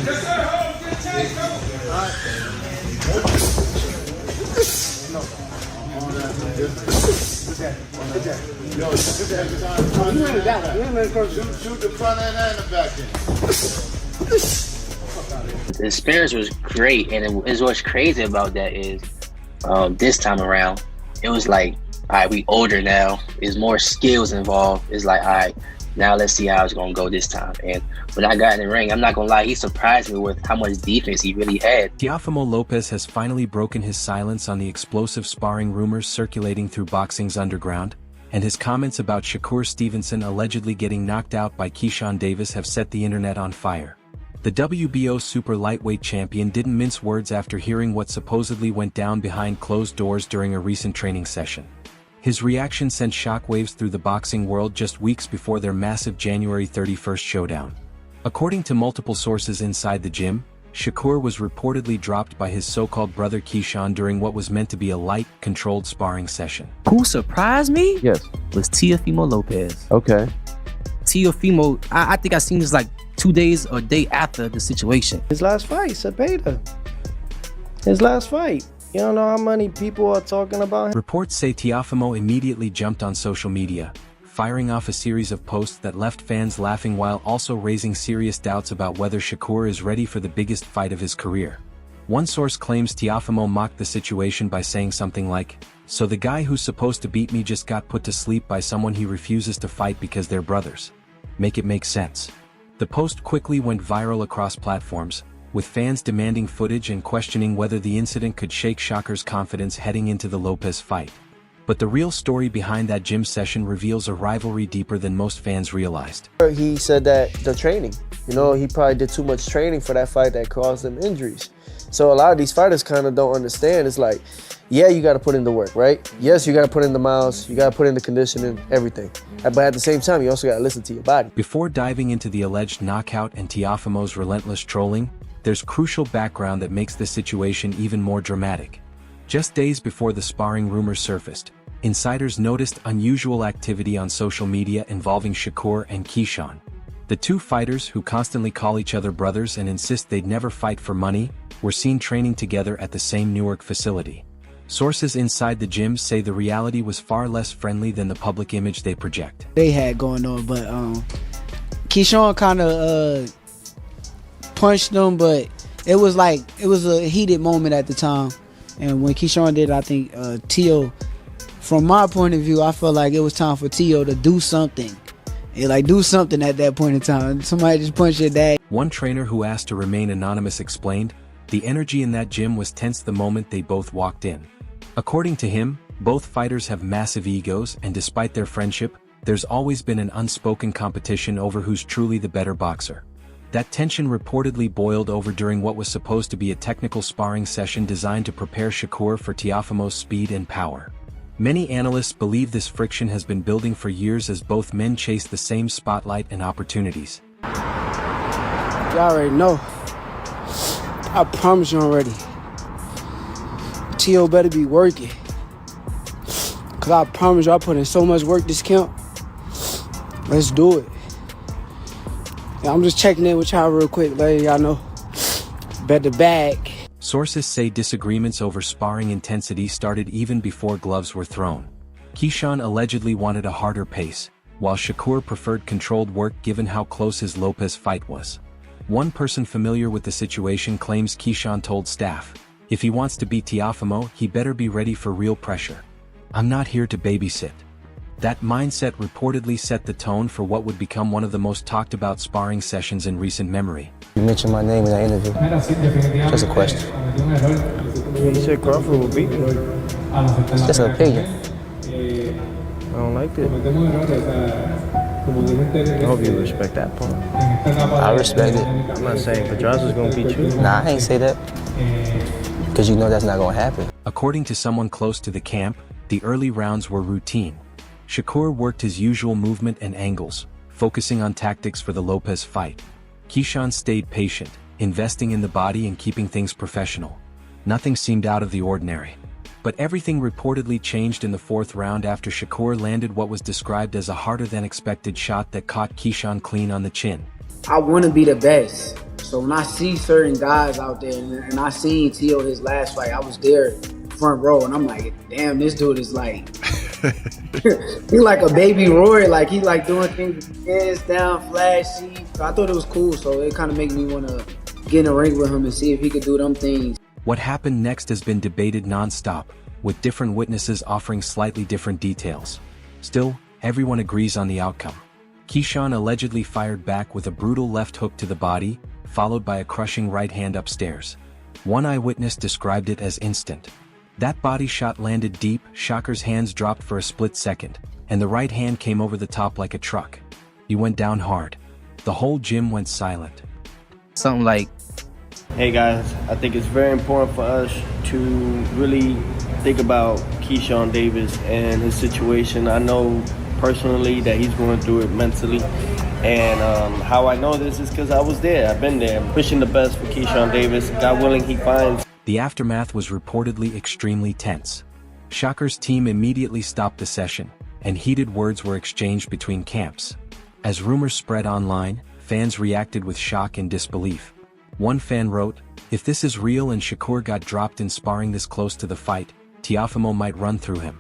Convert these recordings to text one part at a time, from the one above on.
Shoot the front end and the back end. The spares was great, and it is what's crazy about that is this time around, it was like, all right, we older now. There's more skills involved. It's like, all right, now let's see how it's gonna go this time. And when I got in the ring, I'm not gonna lie, he surprised me with how much defense he really had. Teofimo Lopez has finally broken his silence on the explosive sparring rumors circulating through boxing's underground, and his comments about Shakur Stevenson allegedly getting knocked out by Keyshawn Davis have set the internet on fire. The WBO super lightweight champion didn't mince words after hearing what supposedly went down behind closed doors during a recent training session. His reaction sent shockwaves through the boxing world just weeks before their massive January 31st showdown. According to multiple sources inside the gym, Shakur was reportedly dropped by his so-called brother Keyshawn during what was meant to be a light, controlled sparring session. Who surprised me? Yes. Was Teofimo Lopez. Okay. Teofimo, I think I seen this like 2 days or a day after the situation. His last fight, Cepeda. His last fight. You don't know how many people are talking about him? Reports say Teofimo immediately jumped on social media, firing off a series of posts that left fans laughing while also raising serious doubts about whether Shakur is ready for the biggest fight of his career. One source claims Teofimo mocked the situation by saying something like, "So the guy who's supposed to beat me just got put to sleep by someone he refuses to fight because they're brothers. Make it make sense." The post quickly went viral across platforms, with fans demanding footage and questioning whether the incident could shake Shakur's confidence heading into the Lopez fight. But the real story behind that gym session reveals a rivalry deeper than most fans realized. He said that the training, he probably did too much training for that fight that caused him injuries. So a lot of these fighters kind of don't understand. It's like, yeah, you got to put in the work, right? Yes, you got to put in the miles, you got to put in the conditioning, everything. But at the same time, you also got to listen to your body. Before diving into the alleged knockout and Teofimo's relentless trolling, there's crucial background that makes this situation even more dramatic. Just days before the sparring rumors surfaced, insiders noticed unusual activity on social media involving Shakur and Keyshawn. The two fighters, who constantly call each other brothers and insist they'd never fight for money, were seen training together at the same Newark facility. Sources inside the gym say the reality was far less friendly than the public image they project. They had going on, but Keyshawn kind of punched them, but it was a heated moment at the time. And when Keyshawn did, I think Teo, from my point of view, I felt like it was time for Teo to do something. Do something at that point in time. Somebody just punched your dad. One trainer who asked to remain anonymous explained, the energy in that gym was tense the moment they both walked in. According to him, both fighters have massive egos, and despite their friendship, there's always been an unspoken competition over who's truly the better boxer. That tension reportedly boiled over during what was supposed to be a technical sparring session designed to prepare Shakur for Teofimo's speed and power. Many analysts believe this friction has been building for years as both men chase the same spotlight and opportunities. Y'all already know. I promise you already. Teo better be working. Cause I promise you I put in so much work this camp. Let's do it. Yeah, I'm just checking in with y'all real quick, letting y'all know. Bet the bag. Sources say disagreements over sparring intensity started even before gloves were thrown. Keyshawn allegedly wanted a harder pace, while Shakur preferred controlled work given how close his Lopez fight was. One person familiar with the situation claims Keyshawn told staff, if he wants to beat Teofimo, he better be ready for real pressure. "I'm not here to babysit." That mindset reportedly set the tone for what would become one of the most talked about sparring sessions in recent memory. You mentioned my name in that interview. Just a question. You said Crawford will beat me. It's just an opinion. I don't like it. I hope you respect that part. I respect it. I'm not saying Pedraza's gonna beat you. Nah, I ain't say that. Because you know that's not gonna happen. According to someone close to the camp, the early rounds were routine. Shakur worked his usual movement and angles, focusing on tactics for the Lopez fight. Keyshawn stayed patient, investing in the body and keeping things professional. Nothing seemed out of the ordinary. But everything reportedly changed in the fourth round after Shakur landed what was described as a harder-than-expected shot that caught Keyshawn clean on the chin. I want to be the best. So when I see certain guys out there, and I seen Tio his last fight, I was there front row, and I'm like, damn, this dude is like, he like a baby Roy, like he like doing things with his hands down, flashy. So I thought it was cool, so it kind of made me want to get in the ring with him and see if he could do them things. What happened next has been debated non-stop, with different witnesses offering slightly different details. Still, everyone agrees on the outcome. Keyshawn allegedly fired back with a brutal left hook to the body, followed by a crushing right hand upstairs. One eyewitness described it as instant. That body shot landed deep, Shakur's hands dropped for a split second, and the right hand came over the top like a truck. He went down hard. The whole gym went silent. Something like, Hey guys, I think it's very important for us to really think about Keyshawn Davis and his situation. I know personally that he's going through it mentally. And how I know this is because I was there. I've been there. I'm wishing the best for Keyshawn Davis. God willing, he finds. The aftermath was reportedly extremely tense. Shakur's team immediately stopped the session, and heated words were exchanged between camps. As rumors spread online, fans reacted with shock and disbelief. One fan wrote, "If this is real and Shakur got dropped in sparring this close to the fight, Teofimo might run through him.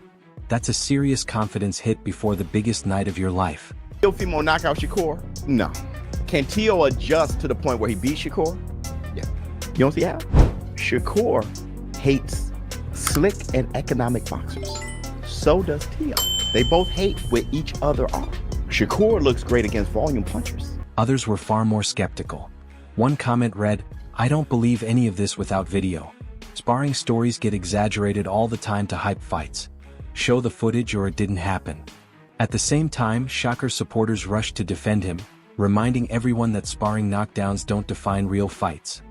That's a serious confidence hit before the biggest night of your life." Teofimo knock out Shakur? No. Can Teo adjust to the point where he beats Shakur? Yeah. You don't see how? Shakur hates slick and economic boxers. So does Teo. They both hate where each other are. Shakur looks great against volume punchers. Others were far more skeptical. One comment read, "I don't believe any of this without video. Sparring stories get exaggerated all the time to hype fights. Show the footage or it didn't happen." At the same time, Shakur supporters rushed to defend him, reminding everyone that sparring knockdowns don't define real fights.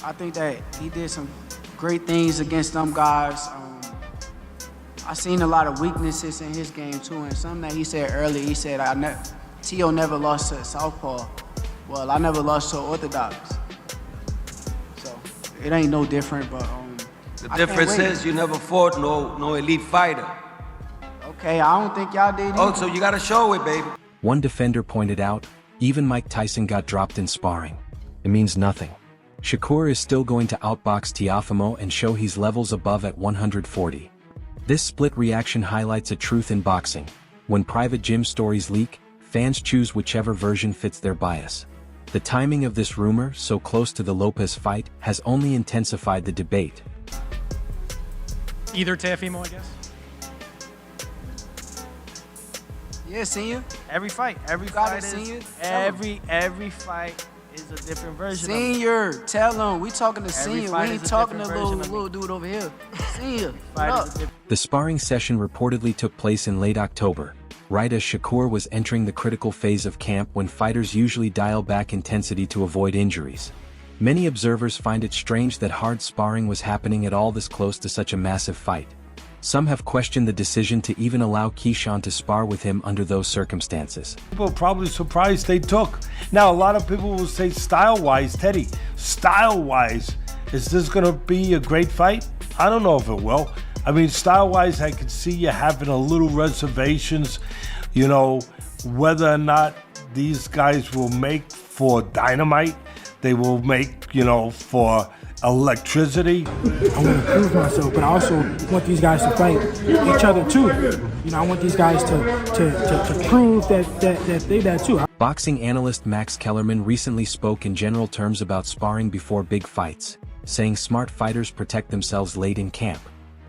I think that he did some great things against them guys. I seen a lot of weaknesses in his game too, and something that he said earlier, he said, Tio never lost to a southpaw. Well, I never lost to an orthodox. So it ain't no different, but the difference is you never fought no elite fighter. Okay, I don't think y'all did either. Oh, so you gotta show it, baby. One defender pointed out, even Mike Tyson got dropped in sparring. It means nothing. Shakur is still going to outbox Teofimo and show he's levels above at 140. This split reaction highlights a truth in boxing. When private gym stories leak, fans choose whichever version fits their bias. The timing of this rumor, so close to the Lopez fight, has only intensified the debate. Either Teofimo, I guess. Yeah, senior. Every fight got is it, senior. every fight is a different version. Senior, tell him we talking to Every senior. fight We is ain't a talking to different version of me. little dude over here. Senior, Fight what is up? a different. The sparring session reportedly took place in late October, right as Shakur was entering the critical phase of camp when fighters usually dial back intensity to avoid injuries. Many observers find it strange that hard sparring was happening at all this close to such a massive fight. Some have questioned the decision to even allow Keyshawn to spar with him under those circumstances. People are probably surprised they took. Now, a lot of people will say style-wise, Teddy, style-wise, is this going to be a great fight? I don't know if it will. I mean, style-wise, I could see you having a little reservations, you know, whether or not these guys will make for dynamite, they will make, you know, for electricity. I want to prove myself, but I also want these guys to fight each other too. You know, I want these guys to prove that they that too. Boxing analyst Max Kellerman recently spoke in general terms about sparring before big fights, saying smart fighters protect themselves late in camp.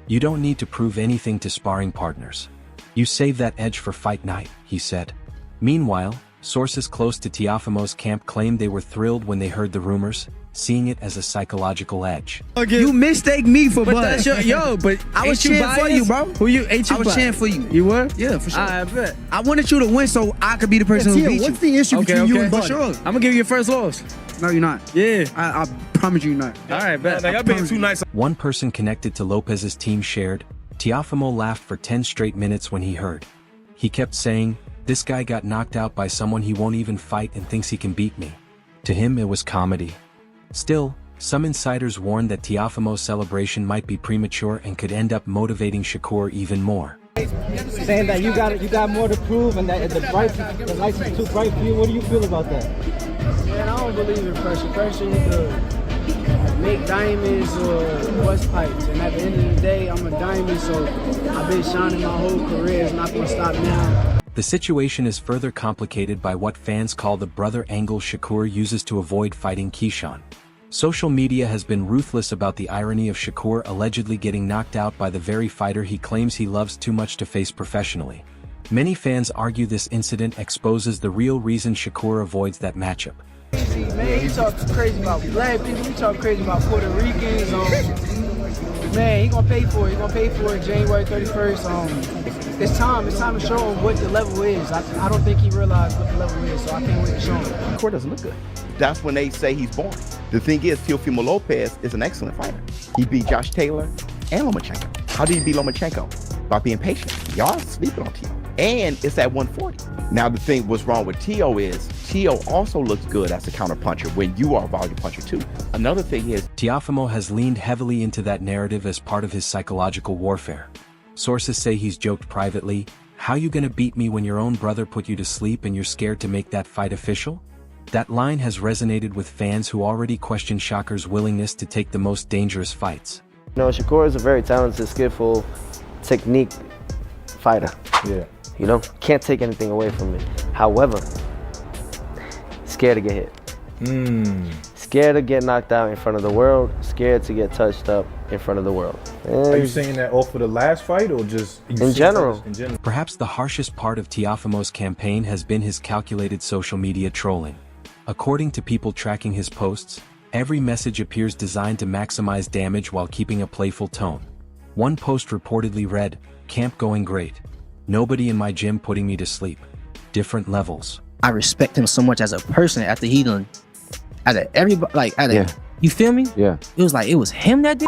You don't need to prove anything to sparring partners. You save that edge for fight night, he said. Meanwhile, sources close to Teofimo's camp claimed they were thrilled when they heard the rumors, seeing it as a psychological edge. You mistake me for but Bud. that's your, but I was cheering for you, bro. Who you, ain't you I was Bud? cheering for you. You were? Yeah, for sure. I bet. I wanted you to win so I could be the person who beat you. What's the issue between you and For Bud? sure. I'm gonna give you your first loss. No, you're not. Yeah. I promise you you're not. All right, bet. Like, I've been too nice. One person connected to Lopez's team shared, Teofimo laughed for 10 straight minutes when he heard. He kept saying, "This guy got knocked out by someone he won't even fight and thinks he can beat me." To him it was comedy. Still, some insiders warned that Teofimo's celebration might be premature and could end up motivating Shakur even more. saying that you got more to prove and that the lights is too bright for you. What do you feel about that? Man, I don't believe in pressure. Pressure either make diamonds or bust pipes. And at the end of the day, I'm a diamond, so I've been shining my whole career. It's not going to stop now. The situation is further complicated by what fans call the brother angle Shakur uses to avoid fighting Keyshawn. Social media has been ruthless about the irony of Shakur allegedly getting knocked out by the very fighter he claims he loves too much to face professionally. Many fans argue this incident exposes the real reason Shakur avoids that matchup. Man, you talk crazy about black people, you talk crazy about Puerto Ricans. Man, he gonna pay for it. He gonna pay for it January 31st. It's time to show him what the level is. I don't think he realized what the level is, so I can't wait to show him. Shakur doesn't look good. That's when they say he's boring. The thing is, Teofimo Lopez is an excellent fighter. He beat Josh Taylor and Lomachenko. How did he beat Lomachenko? By being patient. Y'all sleeping on Teo. And it's at 140. Now the thing what's wrong with Teo is, Teo also looks good as a counter puncher when you are a volume puncher too. Another thing is, Teofimo has leaned heavily into that narrative as part of his psychological warfare. Sources say he's joked privately, "How you gonna beat me when your own brother put you to sleep and you're scared to make that fight official?" That line has resonated with fans who already question Shakur's willingness to take the most dangerous fights. You know, Shakur is a very talented, skillful, technique fighter. Yeah. You know, can't take anything away from it. However, scared to get hit. Scared to get knocked out in front of the world. Scared to get touched up in front of the world. Are you saying that off of the last fight or just in general? Perhaps the harshest part of Teofimo's campaign has been his calculated social media trolling. According to people tracking his posts, every message appears designed to maximize damage while keeping a playful tone. One post reportedly read, "Camp going great. Nobody in my gym putting me to sleep. Different levels." I respect him so much as a person after he done, out of everybody, like, you feel me? Yeah. It was like, it was him that did.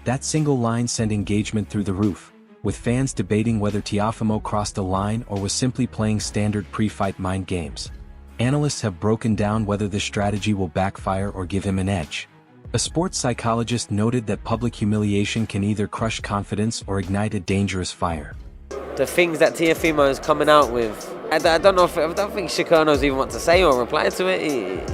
That single line sent engagement through the roof, with fans debating whether Teofimo crossed a line or was simply playing standard pre-fight mind games. Analysts have broken down whether this strategy will backfire or give him an edge. A sports psychologist noted that public humiliation can either crush confidence or ignite a dangerous fire. The things that Teofimo is coming out with, I don't think Shakur knows even what to say or reply to it.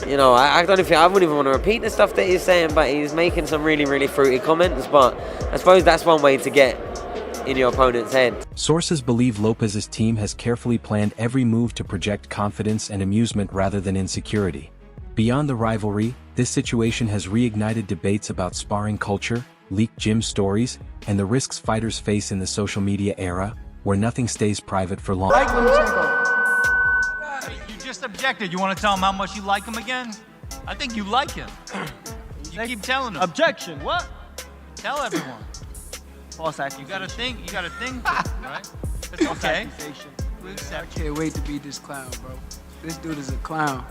You know, I wouldn't even want to repeat the stuff that he's saying, but he's making some really, really fruity comments. But I suppose that's one way to get in your opponent's head. Sources believe Lopez's team has carefully planned every move to project confidence and amusement rather than insecurity. Beyond the rivalry, this situation has reignited debates about sparring culture, leaked gym stories, and the risks fighters face in the social media era, where nothing stays private for long. Like you just objected. You want to tell him how much you like him again? I think you like him. You keep telling him. Objection. What? Tell everyone. False accusation. You got a thing, right? It's okay. I can't wait to beat this clown, bro. This dude is a clown.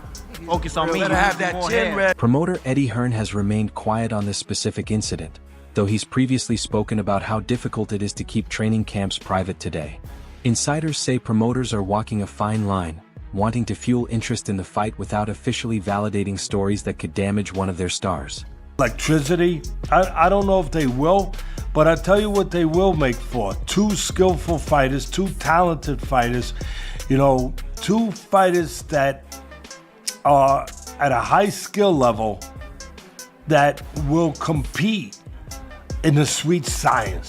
Focus on me. Better have that chin ready. Promoter Eddie Hearn has remained quiet on this specific incident, though he's previously spoken about how difficult it is to keep training camps private today. Insiders say promoters are walking a fine line, wanting to fuel interest in the fight without officially validating stories that could damage one of their stars. Electricity, I don't know if they will, but I tell you what they will make for. Two skillful fighters, two talented fighters, you know, two fighters that are at a high skill level that will compete in the sweet science.